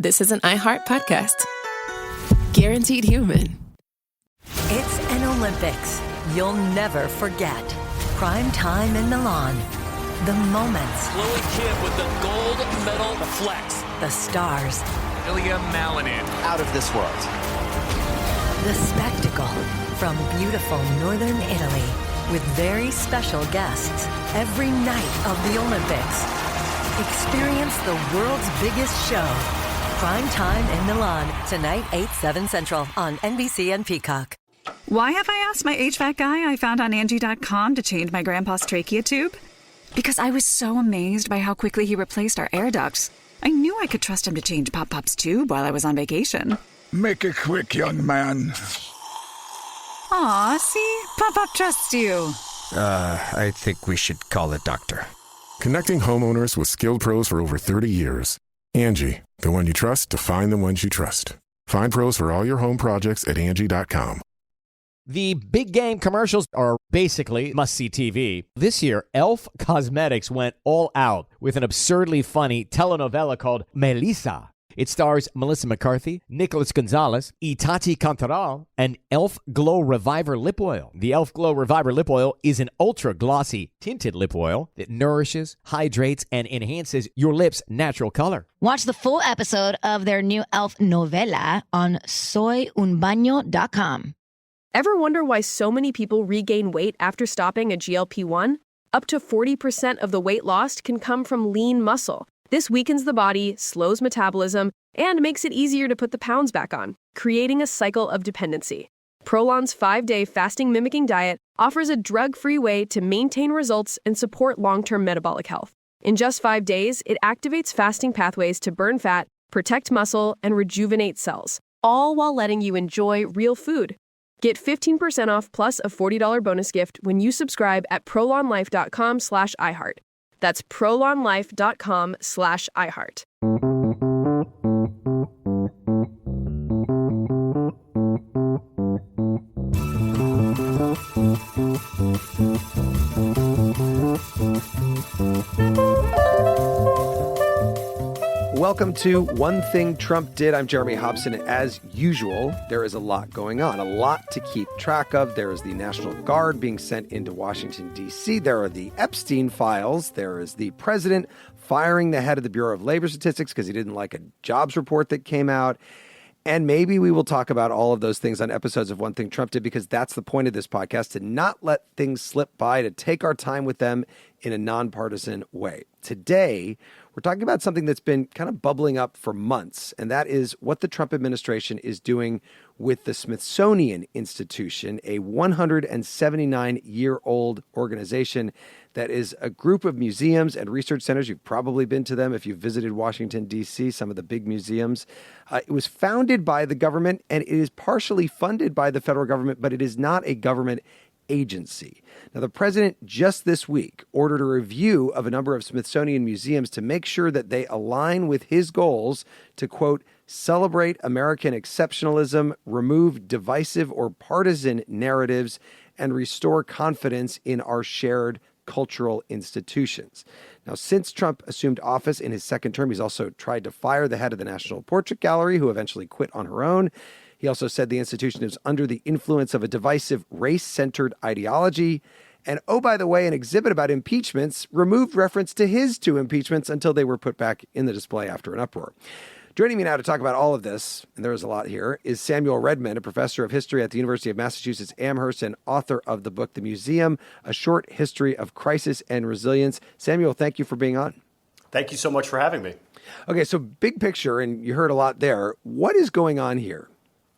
this is an iHeart podcast. Guaranteed human. It's an Olympics you'll never forget. Prime time in Milan. The moments. Chloe Kim with the gold medal flex. The stars. Ilya Malinin. Out of this world. The spectacle from beautiful northern Italy with very special guests every night of the Olympics. Experience the world's biggest show. Prime time in Milan, tonight 8/7 Central on NBC and Peacock. Why have I asked my HVAC guy I found on Angie.com to change my grandpa's trachea tube? Because I was so amazed by how quickly he replaced our air ducts. I knew I could trust him to change Pop-Pop's tube while I was on vacation. Make it quick, young man. Aw, see? Pop-Pop trusts you. I think we should call a doctor. Connecting homeowners with skilled pros for over 30 years. Angie, the one you trust to find the ones you trust. Find pros for all your home projects at Angie.com. The big game commercials are basically must-see TV. This year, Elf Cosmetics went all out with an absurdly funny telenovela called Melissa. It stars Melissa McCarthy, Nicholas Gonzalez, Itati Cantoral, and Elf Glow Reviver Lip Oil. The Elf Glow Reviver Lip Oil is an ultra-glossy tinted lip oil that nourishes, hydrates, and enhances your lips' natural color. Watch the full episode of their new Elf novela on soyunbaño.com. Ever wonder why so many people regain weight after stopping a GLP-1? Up to 40% of the weight lost can come from lean muscle. This weakens the body, slows metabolism, and makes it easier to put the pounds back on, creating a cycle of dependency. Prolon's 5-day fasting-mimicking diet offers a drug-free way to maintain results and support long-term metabolic health. In just 5 days, it activates fasting pathways to burn fat, protect muscle, and rejuvenate cells, all while letting you enjoy real food. Get 15% off plus a $40 bonus gift when you subscribe at prolonlife.com/iHeart. That's prolonlife.com/iHeart. Welcome to One Thing Trump Did. I'm Jeremy Hobson. As usual, there is a lot going on, a lot to keep track of. There is the National Guard being sent into Washington, D.C. There are the Epstein files. There is the president firing the head of the Bureau of Labor Statistics because he didn't like a jobs report that came out. And maybe we will talk about all of those things on episodes of One Thing Trump Did, because that's the point of this podcast, to not let things slip by, to take our time with them in a nonpartisan way. Today, we're talking about something that's been kind of bubbling up for months, and that is what the Trump administration is doing with the Smithsonian Institution, a 179-year-old organization that is a group of museums and research centers. You've probably been to them if you've visited Washington, D.C., some of the big museums. It was founded by the government, and it is partially funded by the federal government, but it is not a government agency. Now, the president just this week ordered a review of a number of Smithsonian museums to make sure that they align with his goals to, quote, celebrate American exceptionalism, remove divisive or partisan narratives, and restore confidence in our shared cultural institutions. Now, since Trump assumed office in his second term, he's also tried to fire the head of the National Portrait Gallery, who eventually quit on her own. He also said the institution is under the influence of a divisive race-centered ideology. And, oh, by the way, an exhibit about impeachments removed reference to his 2 impeachments until they were put back in the display after an uproar. Joining me now to talk about all of this, and there is a lot here, is Samuel Redman, a professor of history at the University of Massachusetts Amherst and author of the book, The Museum, A Short History of Crisis and Resilience. Samuel, thank you for being on. Thank you so much for having me. Okay, so big picture, and you heard a lot there. What is going on here?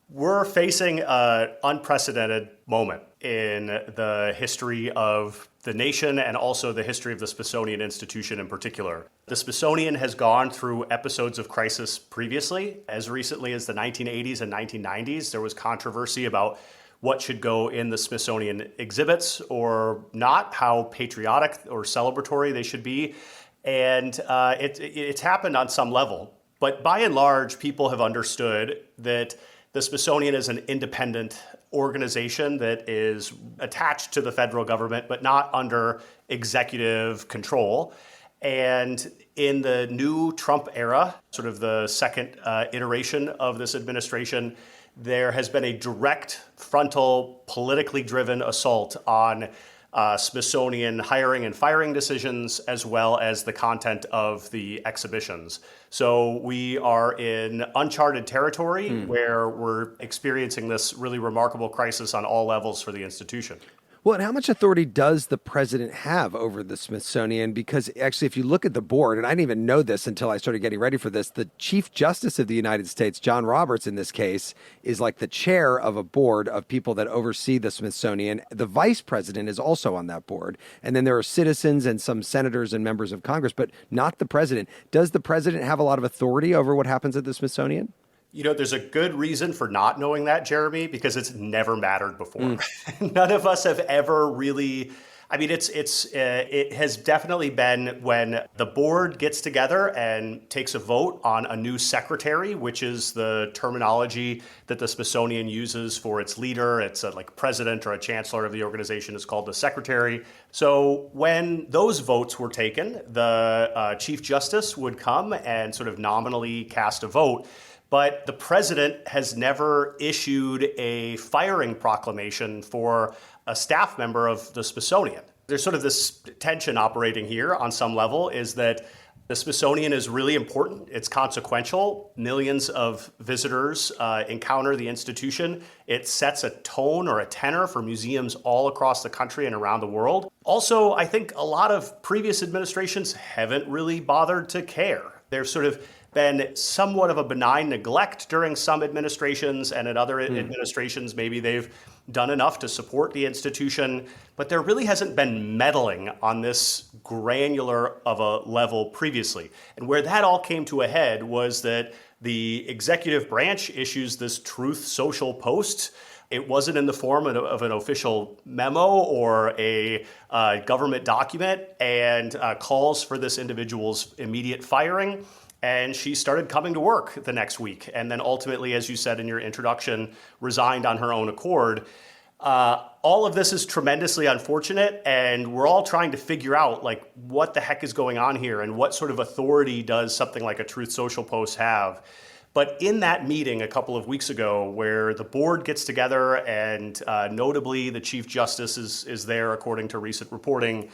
We're facing an unprecedented moment in the history of the nation and also the history of the Smithsonian Institution in particular. The Smithsonian has gone through episodes of crisis previously. As recently as the 1980s and 1990s, there was controversy about what should go in the Smithsonian exhibits or not, how patriotic or celebratory they should be. And it's happened on some level. But by and large, people have understood that the Smithsonian is an independent organization that is attached to the federal government, but not under executive control. And In the new Trump era, sort of the second iteration of this administration, there has been a direct, frontal, politically driven assault on Smithsonian hiring and firing decisions, as well as the content of the exhibitions. So we are in uncharted territory where we're experiencing this really remarkable crisis on all levels for the institution. Well, and how much authority does the president have over the Smithsonian? Because actually, if you look at the board, and I didn't even know this until I started getting ready for this, the Chief Justice of the United States, John Roberts in this case, is like the chair of a board of people that oversee the Smithsonian. The vice president is also on that board. And then there are citizens and some senators and members of Congress, but not the president. Does the president have a lot of authority over what happens at the Smithsonian? You know, there's a good reason for not knowing that, Jeremy, because it's never mattered before. None of us have ever really. I mean, it has definitely been when the board gets together and takes a vote on a new secretary, which is the terminology that the Smithsonian uses for its leader. It's like president or a chancellor of the organization is called the secretary. So when those votes were taken, the Chief Justice would come and sort of nominally cast a vote. But the president has never issued a firing proclamation for a staff member of the Smithsonian. There's sort of this tension operating here on some level, is that the Smithsonian is really important. It's consequential. Millions of visitors encounter the institution. It sets a tone or a tenor for museums all across the country and around the world. Also, I think a lot of previous administrations haven't really bothered to care. There's sort of been somewhat of a benign neglect during some administrations, and in other administrations, maybe they've done enough to support the institution, but there really hasn't been meddling on this granular of a level previously. And where that all came to a head was that the executive branch issues this Truth Social post. It wasn't in the form of an official memo or a government document, and calls for this individual's immediate firing. And she started coming to work the next week. And then ultimately, as you said in your introduction, resigned on her own accord. All of this is tremendously unfortunate. And we're all trying to figure out, like, what the heck is going on here and what sort of authority does something like a Truth Social post have. But in that meeting a couple of weeks ago, where the board gets together and notably the Chief Justice is there, according to recent reporting,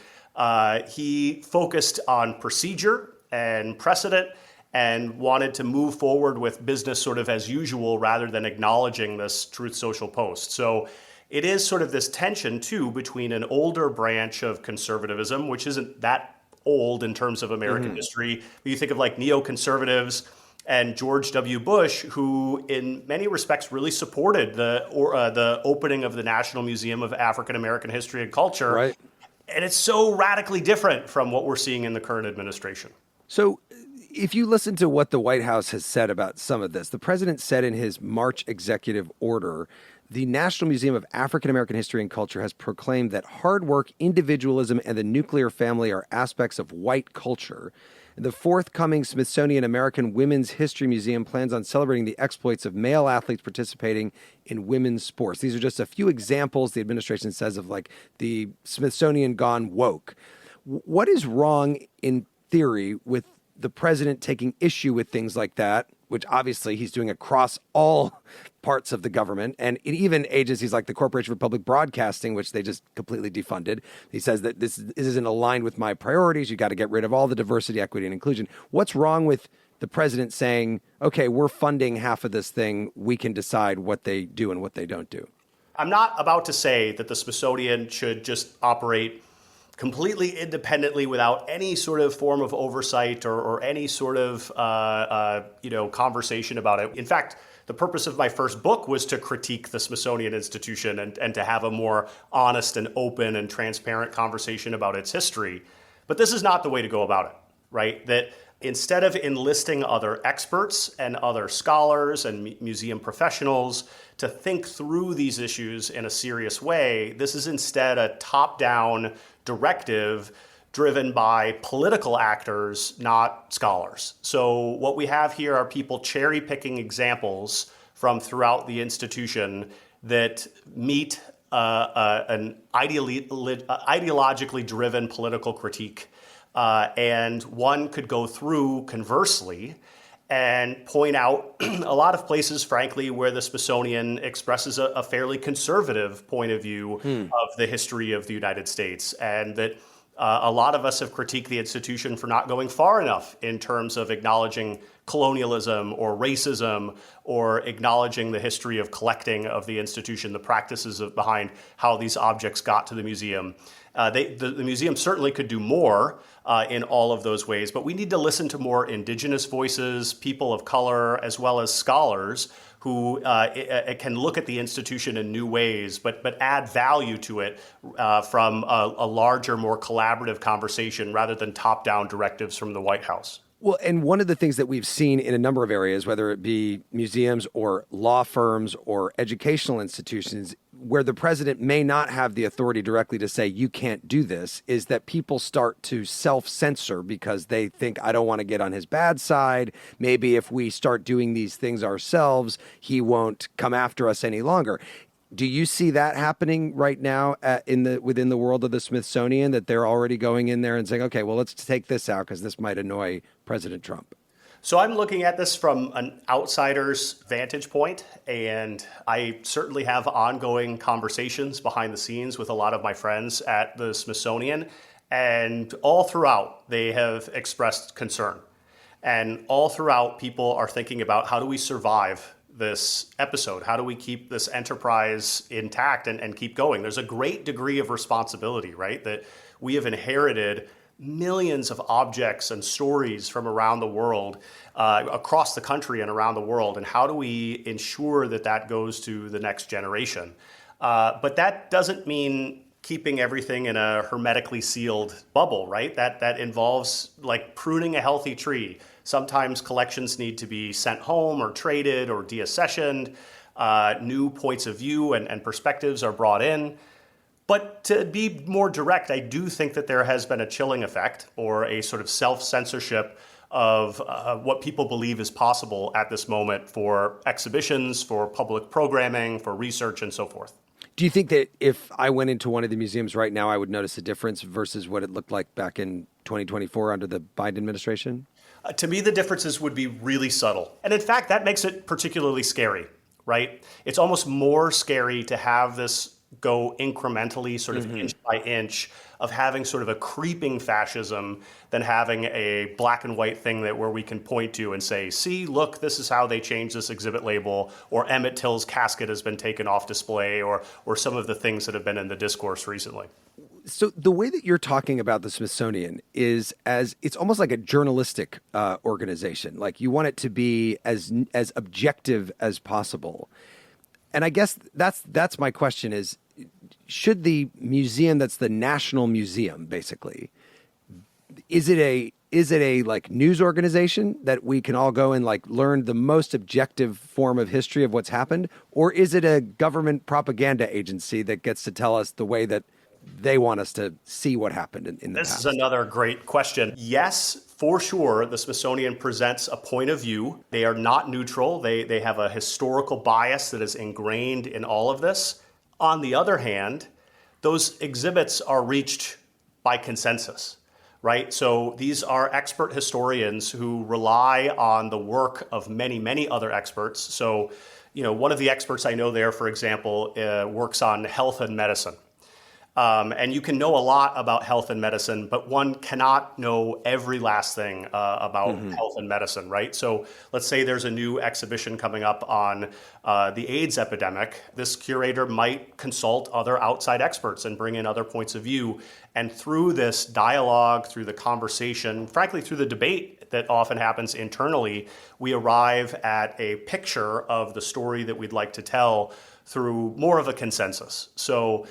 he focused on procedure and precedent, and wanted to move forward with business sort of as usual rather than acknowledging this Truth Social post. So it is sort of this tension, too, between an older branch of conservatism, which isn't that old in terms of American history. You think of like neoconservatives and George W. Bush, who in many respects really supported the opening of the National Museum of African American History and Culture. Right. And it's so radically different from what we're seeing in the current administration. So if you listen to what the White House has said about some of this, the president said in his March executive order, the National Museum of African American History and Culture has proclaimed that hard work, individualism, and the nuclear family are aspects of white culture. The forthcoming Smithsonian American Women's History Museum plans on celebrating the exploits of male athletes participating in women's sports. These are just a few examples, the administration says, of like the Smithsonian gone woke. What is wrong in theory with the president taking issue with things like that, which obviously he's doing across all parts of the government, and in even agencies like the Corporation for Public Broadcasting, which they just completely defunded? He says that this isn't aligned with my priorities. You got to get rid of all the diversity, equity, and inclusion. What's wrong with the president saying, okay, we're funding half of this thing, we can decide what they do and what they don't do? I'm not about to say that the Smithsonian should just operate completely independently without any sort of form of oversight or any sort of conversation about it. In fact, the purpose of my first book was to critique the Smithsonian Institution and to have a more honest and open and transparent conversation about its history. But this is not the way to go about it, right? That instead of enlisting other experts and other scholars and museum professionals to think through these issues in a serious way, this is instead a top-down directive driven by political actors, not scholars. So what we have here are people cherry-picking examples from throughout the institution that meet an ideologically driven political critique And one could go through, conversely, and point out a lot of places, frankly, where the Smithsonian expresses a fairly conservative point of view of the history of the United States, and that a lot of us have critiqued the institution for not going far enough in terms of acknowledging colonialism or racism, or acknowledging the history of collecting of the institution, the practices behind how these objects got to the museum. The museum certainly could do more in all of those ways, but we need to listen to more indigenous voices, people of color, as well as scholars who can look at the institution in new ways, but add value to it from a larger, more collaborative conversation rather than top-down directives from the White House. Well, and one of the things that we've seen in a number of areas, whether it be museums or law firms or educational institutions, where the president may not have the authority directly to say, you can't do this, is that people start to self-censor because they think, I don't want to get on his bad side. Maybe if we start doing these things ourselves, he won't come after us any longer. Do you see that happening right now within the world of the Smithsonian, that they're already going in there and saying, okay, well, let's take this out because this might annoy President Trump? So I'm looking at this from an outsider's vantage point, and I certainly have ongoing conversations behind the scenes with a lot of my friends at the Smithsonian, and all throughout they have expressed concern. And all throughout, people are thinking about, how do we survive this episode? How do we keep this enterprise intact and keep going? There's a great degree of responsibility, right? That we have inherited millions of objects and stories from around the world, across the country and around the world. And how do we ensure that that goes to the next generation? But that doesn't mean keeping everything in a hermetically sealed bubble, right? That involves like pruning a healthy tree. Sometimes collections need to be sent home or traded or deaccessioned. New points of view and perspectives are brought in. But to be more direct, I do think that there has been a chilling effect, or a sort of self-censorship of what people believe is possible at this moment for exhibitions, for public programming, for research, and so forth. Do you think that if I went into one of the museums right now, I would notice a difference versus what it looked like back in 2024 under the Biden administration? To me, the differences would be really subtle. And in fact, that makes it particularly scary, right? It's almost more scary to have this go incrementally, sort of inch by inch, of having sort of a creeping fascism than having a black and white thing where we can point to and say, see, look, this is how they changed this exhibit label, or Emmett Till's casket has been taken off display, or some of the things that have been in the discourse recently. So the way that you're talking about the Smithsonian is it's almost like a journalistic organization. Like, you want it to be as objective as possible. And I guess that's my question is, should the museum that's the national museum, basically, is it a like news organization that we can all go and like learn the most objective form of history of what's happened? Or is it a government propaganda agency that gets to tell us the way that they want us to see what happened in the past? This is another great question. Yes, for sure, the Smithsonian presents a point of view. They are not neutral. They have a historical bias that is ingrained in all of this. On the other hand, those exhibits are reached by consensus, right? So these are expert historians who rely on the work of many, many other experts. So, one of the experts I know there, for example, works on health and medicine. And you can know a lot about health and medicine, but one cannot know every last thing about health and medicine, right? So let's say there's a new exhibition coming up on the AIDS epidemic. This curator might consult other outside experts and bring in other points of view. And through this dialogue, through the conversation, frankly, through the debate that often happens internally, we arrive at a picture of the story that we'd like to tell through more of a consensus. So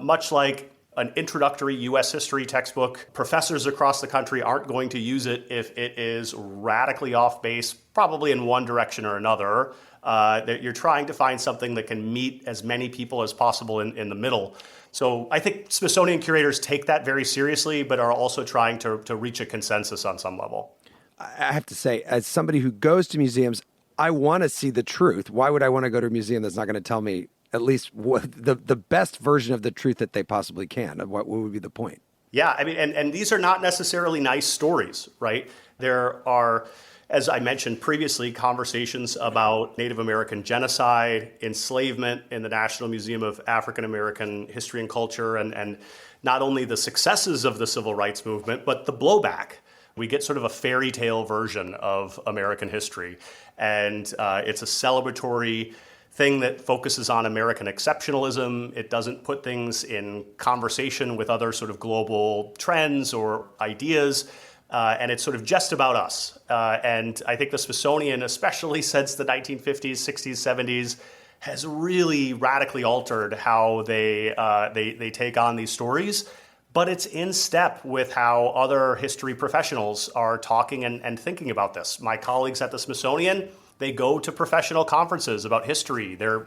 much like an introductory U.S. history textbook, professors across the country aren't going to use it if it is radically off base, probably in one direction or another. That you're trying to find something that can meet as many people as possible in the middle. So I think Smithsonian curators take that very seriously, but are also trying to reach a consensus on some level. I have to say, as somebody who goes to museums, I want to see the truth. Why would I want to go to a museum that's not going to tell me at least what the best version of the truth that they possibly can? What would be the point? Yeah, I mean, and these are not necessarily nice stories, right? There are, as I mentioned previously, conversations about Native American genocide, enslavement in the National Museum of African American History and Culture, and not only the successes of the civil rights movement, but the blowback. We get sort of a fairy tale version of American history, and it's a celebratory thing that focuses on American exceptionalism. It doesn't put things in conversation with other sort of global trends or ideas. And it's sort of just about us. And I think the Smithsonian, especially since the 1950s, 60s, 70s, has really radically altered how they take on these stories. But it's in step with how other history professionals are talking and thinking about this. My colleagues at the Smithsonian, they go to professional conferences about history. They're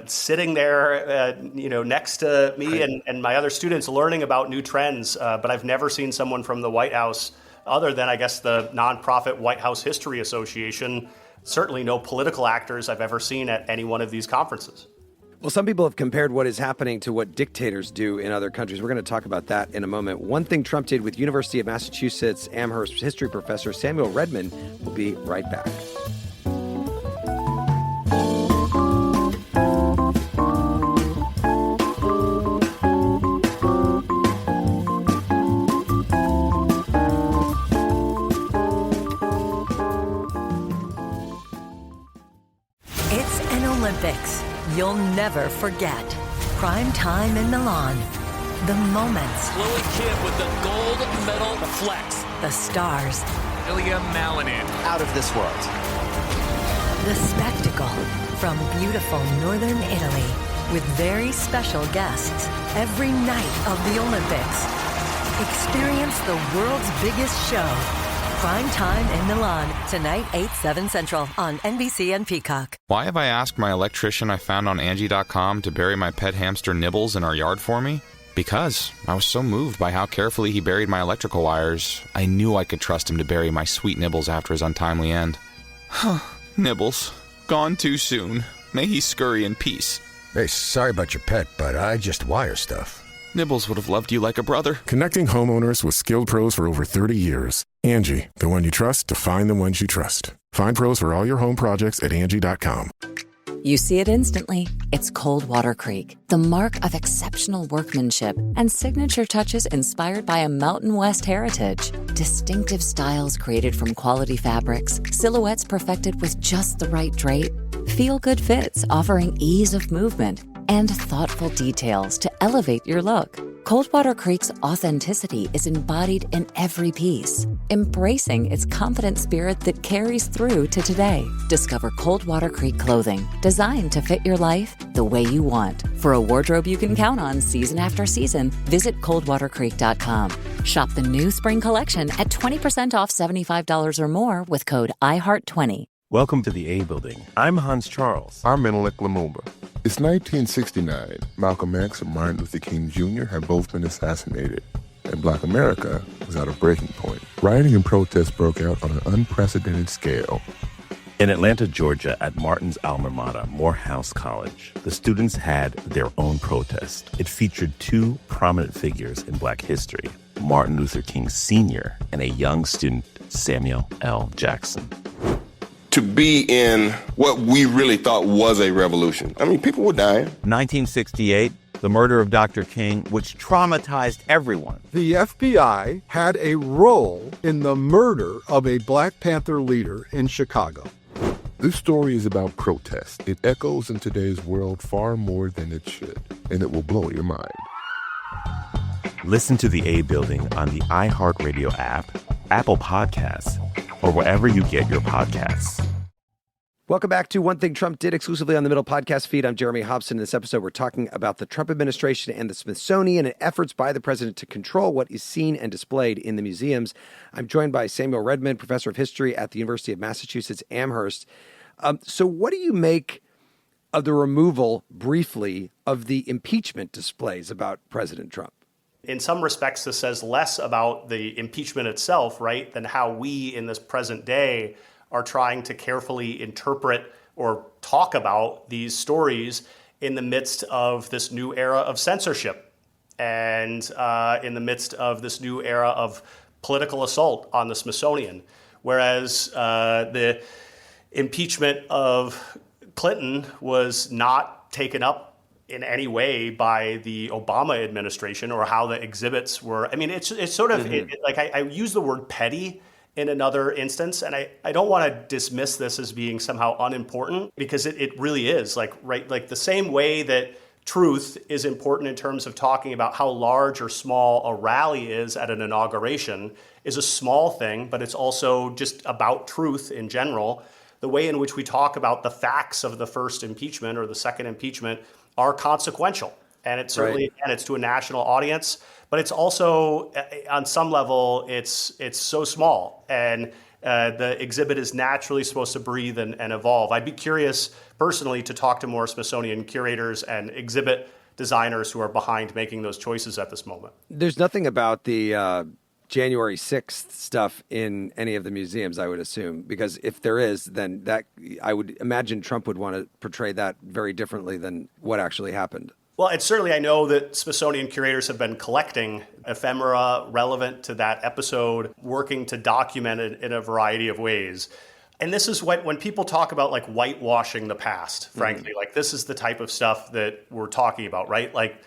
sitting there, next to me and my other students learning about new trends. But I've never seen someone from the White House, other than, I guess, the nonprofit White House History Association. Certainly no political actors I've ever seen at any one of these conferences. Well, some people have compared what is happening to what dictators do in other countries. We're going to talk about that in a moment. One thing Trump did with University of Massachusetts Amherst history professor Samuel Redman. Will be right back. Olympics you'll never forget. Prime time in Milan. The moments. Chloe Kim with the gold medal flex. The stars. Ilya Malinin. Out of this world. The spectacle from beautiful northern Italy with very special guests every night of the Olympics. Experience the world's biggest show. Prime time in Milan, tonight 8/7 Central on NBC and Peacock. Why have I asked my electrician I found on Angie.com to bury my pet hamster Nibbles in our yard for me? Because I was so moved by how carefully he buried my electrical wires, I knew I could trust him to bury my sweet Nibbles after his untimely end. Nibbles, gone too soon. May he scurry in peace. Hey, sorry about your pet, but I just wire stuff. Nibbles would have loved you like a brother. Connecting homeowners with skilled pros for over 30 years. Angie, the one you trust to find the ones you trust. Find pros for all your home projects at Angie.com. You see it instantly. It's Coldwater Creek, the mark of exceptional workmanship and signature touches inspired by a Mountain West heritage. Distinctive styles created from quality fabrics, silhouettes perfected with just the right drape, feel-good fits offering ease of movement, and thoughtful details to elevate your look. Coldwater Creek's authenticity is embodied in every piece, embracing its confident spirit that carries through to today. Discover Coldwater Creek clothing, designed to fit your life the way you want. For a wardrobe you can count on season after season, visit coldwatercreek.com. Shop the new spring collection at 20% off $75 or more with code IHEART20. Welcome to the A Building. I'm Hans Charles. I'm Menelik Lumumba. It's 1969. Malcolm X and Martin Luther King Jr. had both been assassinated, and Black America was at a breaking point. Rioting and protests broke out on an unprecedented scale. In Atlanta, Georgia, at Martin's alma mater, Morehouse College, the students had their own protest. It featured two prominent figures in Black history, Martin Luther King Sr. and a young student, Samuel L. Jackson. To be in what we really thought was a revolution. I mean, people were dying. 1968, the murder of Dr. King, which traumatized everyone. The FBI had a role in the murder of a Black Panther leader in Chicago. This story is about protest. It echoes in today's world far more than it should, and it will blow your mind. Listen to the A Building on the iHeartRadio app, Apple Podcasts, or wherever you get your podcasts. Welcome back to One Thing Trump Did, exclusively on the Middle podcast feed. I'm Jeremy Hobson. In this episode, we're talking about the Trump administration and the Smithsonian and efforts by the president to control what is seen and displayed in the museums. I'm joined by Samuel Redman, professor of history at the University of Massachusetts Amherst. So what do you make of the removal, briefly, of the impeachment displays about President Trump? In some respects, this says less about the impeachment itself, right, than how we in this present day are trying to carefully interpret or talk about these stories in the midst of this new era of censorship. and in the midst of this new era of political assault on the Smithsonian. Whereas the impeachment of Clinton was not taken up in any way by the Obama administration, or how the exhibits were. I mean, it's sort of like I use the word petty in another instance, and I don't want to dismiss this as being somehow unimportant, because it really is. Like the same way that truth is important in terms of talking about how large or small a rally is at an inauguration is a small thing, but it's also just about truth in general. The way in which we talk about the facts of the first impeachment or the second impeachment are consequential. And it's certainly, and it's to a national audience, but it's also, on some level, it's so small. And the exhibit is naturally supposed to breathe and evolve. I'd be curious personally to talk to more Smithsonian curators and exhibit designers who are behind making those choices at this moment. There's nothing about the January 6th stuff in any of the museums, I would assume, because if there is, then that I would imagine Trump would want to portray that very differently than what actually happened. Well, it's certainly, I know that Smithsonian curators have been collecting ephemera relevant to that episode, working to document it in a variety of ways. And this is when people talk about like whitewashing the past, frankly, like this is the type of stuff that we're talking about, right? Like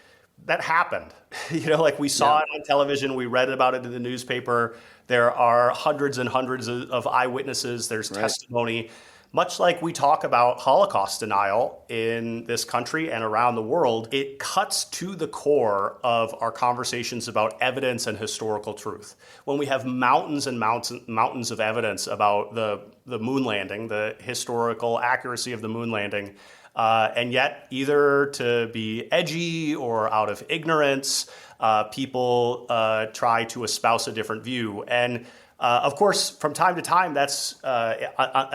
that happened, like we saw it on television, we read about it in the newspaper. There are hundreds and hundreds of eyewitnesses. There's testimony. Much like we talk about Holocaust denial in this country and around the world, it cuts to the core of our conversations about evidence and historical truth. When we have mountains and mountains of evidence about the moon landing, the historical accuracy of the moon landing, and yet either to be edgy or out of ignorance, people try to espouse a different view. And of course, from time to time, that's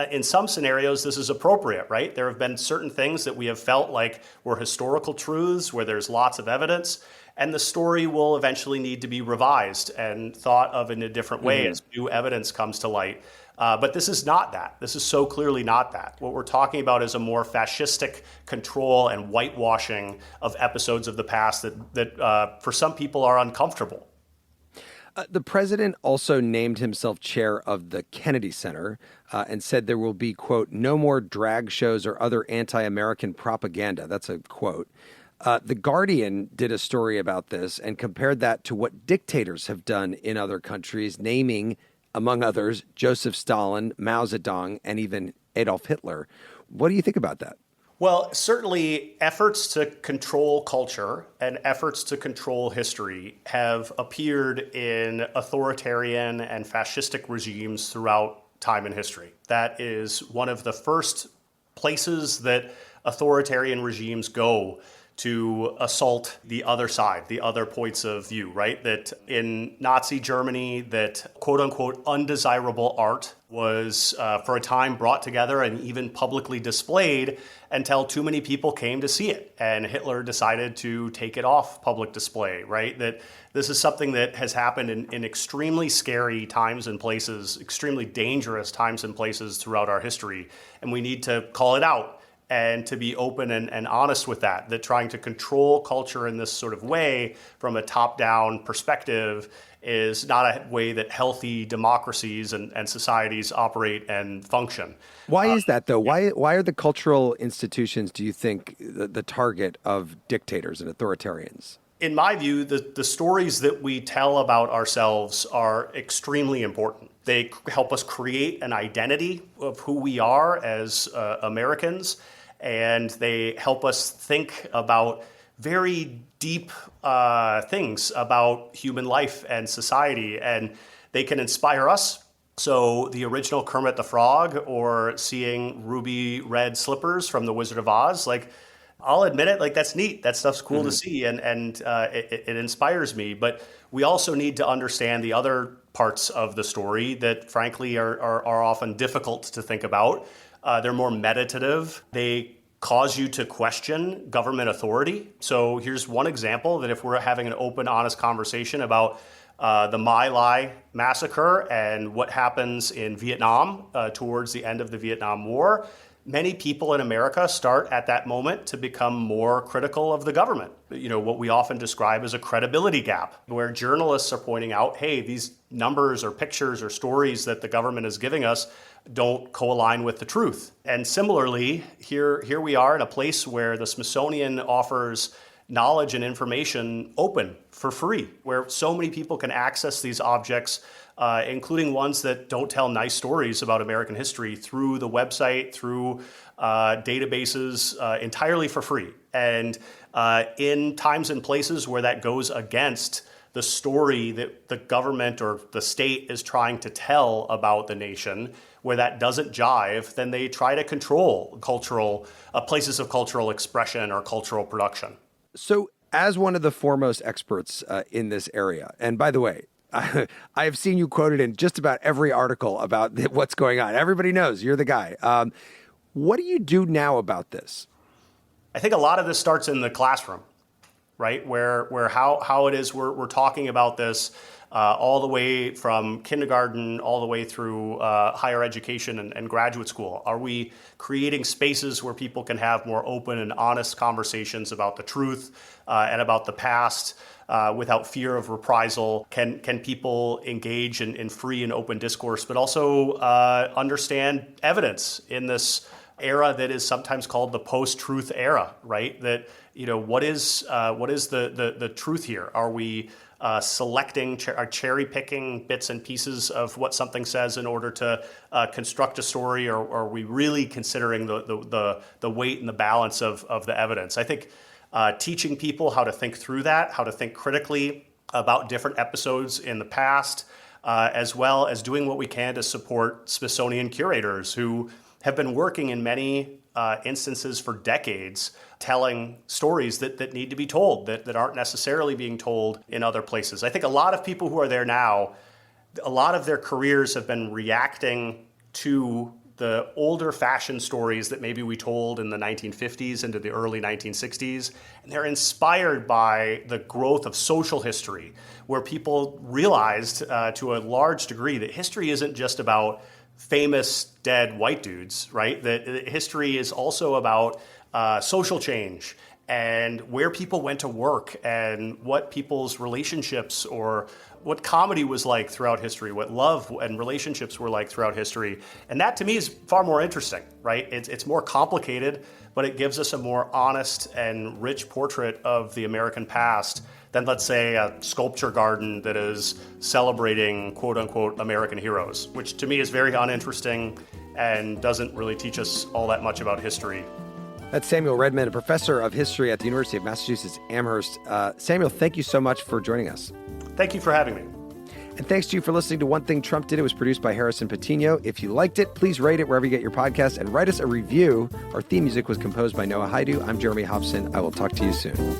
in some scenarios, this is appropriate, right? There have been certain things that we have felt like were historical truths where there's lots of evidence, and the story will eventually need to be revised and thought of in a different way as new evidence comes to light. But this is not that. This is so clearly not that. What we're talking about is a more fascistic control and whitewashing of episodes of the past that for some people are uncomfortable. The president also named himself chair of the Kennedy Center and said there will be, quote, no more drag shows or other anti-American propaganda. That's a quote. The Guardian did a story about this and compared that to what dictators have done in other countries, naming, among others, Joseph Stalin, Mao Zedong, and even Adolf Hitler. What do you think about that? Well, certainly efforts to control culture and efforts to control history have appeared in authoritarian and fascistic regimes throughout time in history. That is one of the first places that authoritarian regimes go to assault the other side, the other points of view, right? That in Nazi Germany, that quote unquote undesirable art was for a time brought together and even publicly displayed until too many people came to see it. And Hitler decided to take it off public display, right? That this is something that has happened in extremely scary times and places, extremely dangerous times and places throughout our history. And we need to call it out and to be open and honest with that trying to control culture in this sort of way from a top-down perspective is not a way that healthy democracies and societies operate and function. Why is that, though? Why are the cultural institutions, do you think, the target of dictators and authoritarians? In my view, the stories that we tell about ourselves are extremely important. They help us create an identity of who we are as Americans, and they help us think about very deep things about human life and society, and they can inspire us. So the original Kermit the Frog or seeing ruby red slippers from The Wizard of Oz, like, I'll admit it, like that's neat. That stuff's cool to see, and it inspires me. But we also need to understand the other parts of the story that, frankly, are often difficult to think about. They're more meditative. They cause you to question government authority. So here's one example that if we're having an open, honest conversation about the My Lai massacre and what happens in Vietnam towards the end of the Vietnam War, many people in America start at that moment to become more critical of the government. What we often describe as a credibility gap, where journalists are pointing out, hey, these numbers or pictures or stories that the government is giving us don't co-align with the truth. And similarly, here we are in a place where the Smithsonian offers knowledge and information open for free, where so many people can access these objects, including ones that don't tell nice stories about American history, through the website, through databases, entirely for free. And in times and places where that goes against the story that the government or the state is trying to tell about the nation, where that doesn't jive, then they try to control cultural places of cultural expression or cultural production. So as one of the foremost experts in this area, and by the way, I have seen you quoted in just about every article about what's going on. Everybody knows you're the guy. What do you do now about this? I think a lot of this starts in the classroom, right? Where how it is we're talking about this all the way from kindergarten all the way through higher education and graduate school. Are we creating spaces where people can have more open and honest conversations about the truth and about the past without fear of reprisal? Can people engage in free and open discourse, but also understand evidence in this era that is sometimes called the post-truth era, right? That, what is the truth here? Are we selecting, cherry picking bits and pieces of what something says in order to construct a story, or are we really considering the weight and the balance of the evidence? I think teaching people how to think through that, how to think critically about different episodes in the past, as well as doing what we can to support Smithsonian curators who have been working in many instances for decades, telling stories that need to be told, that aren't necessarily being told in other places. I think a lot of people who are there now, a lot of their careers have been reacting to the older fashioned stories that maybe we told in the 1950s into the early 1960s. And they're inspired by the growth of social history, where people realized to a large degree that history isn't just about famous dead white dudes, right? That history is also about social change and where people went to work and what people's relationships or what comedy was like throughout history, what love and relationships were like throughout history. And that to me is far more interesting, right? It's more complicated, but it gives us a more honest and rich portrait of the American past than, let's say, a sculpture garden that is celebrating quote-unquote American heroes, which to me is very uninteresting and doesn't really teach us all that much about history. That's Samuel Redman, a professor of history at the University of Massachusetts, Amherst. Samuel, thank you so much for joining us. Thank you for having me. And thanks to you for listening to One Thing Trump Did. It was produced by Harrison Patino. If you liked it, please rate it wherever you get your podcast and write us a review. Our theme music was composed by Noah Haidu. I'm Jeremy Hobson. I will talk to you soon.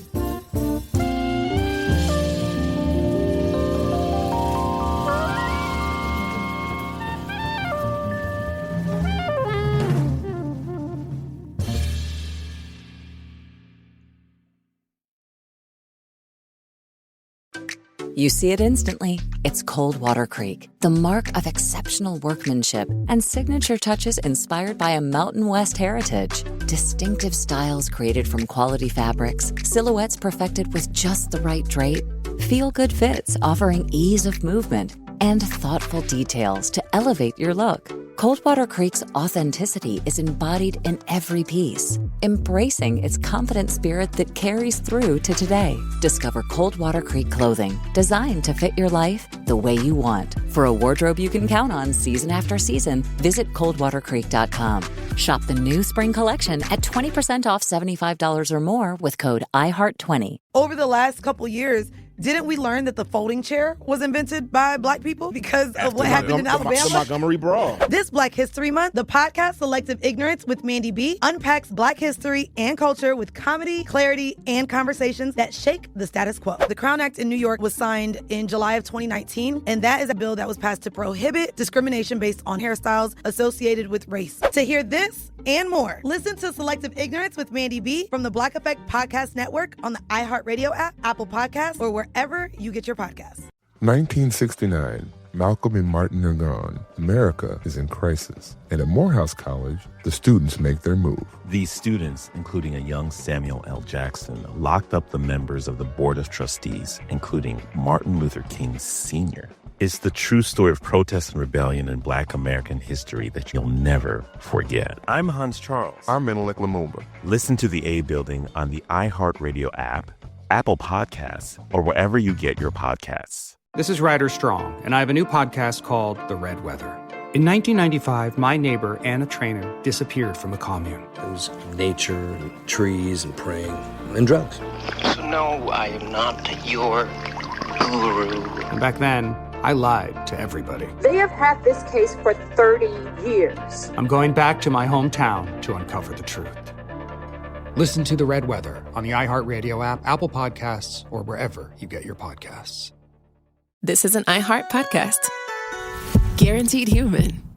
You see it instantly. It's Coldwater Creek, the mark of exceptional workmanship and signature touches inspired by a Mountain West heritage. Distinctive styles created from quality fabrics, silhouettes perfected with just the right drape, feel-good fits offering ease of movement, and thoughtful details to elevate your look. Coldwater Creek's authenticity is embodied in every piece, embracing its confident spirit that carries through to today. Discover Coldwater Creek clothing, designed to fit your life the way you want. For a wardrobe you can count on season after season, visit coldwatercreek.com. Shop the new spring collection at 20% off $75 or more with code IHEART20. Over the last couple years, didn't we learn that the folding chair was invented by Black people because of what happened in Alabama? The Montgomery Brawl. This Black History Month, the podcast Selective Ignorance with Mandy B unpacks Black history and culture with comedy, clarity, and conversations that shake the status quo. The Crown Act in New York was signed in July of 2019, and that is a bill that was passed to prohibit discrimination based on hairstyles associated with race. To hear this and more, listen to Selective Ignorance with Mandy B from the Black Effect Podcast Network on the iHeartRadio app, Apple Podcasts, or wherever you get your podcasts. 1969, Malcolm and Martin are gone. America is in crisis. And at Morehouse College, the students make their move. These students, including a young Samuel L. Jackson, locked up the members of the Board of Trustees, including Martin Luther King Sr. It's the true story of protest and rebellion in Black American history that you'll never forget. I'm Hans Charles. I'm Menelik Lumumba. Listen to The A Building on the iHeartRadio app, Apple Podcasts, or wherever you get your podcasts. This is Ryder Strong, and I have a new podcast called The Red Weather. In 1995, my neighbor, Anna Trainer, disappeared from the commune. It was nature and trees and praying and drugs. So no, I am not your guru. And back then, I lied to everybody. They have had this case for 30 years. I'm going back to my hometown to uncover the truth. Listen to The Red Weather on the iHeartRadio app, Apple Podcasts, or wherever you get your podcasts. This is an iHeart podcast. Guaranteed Human.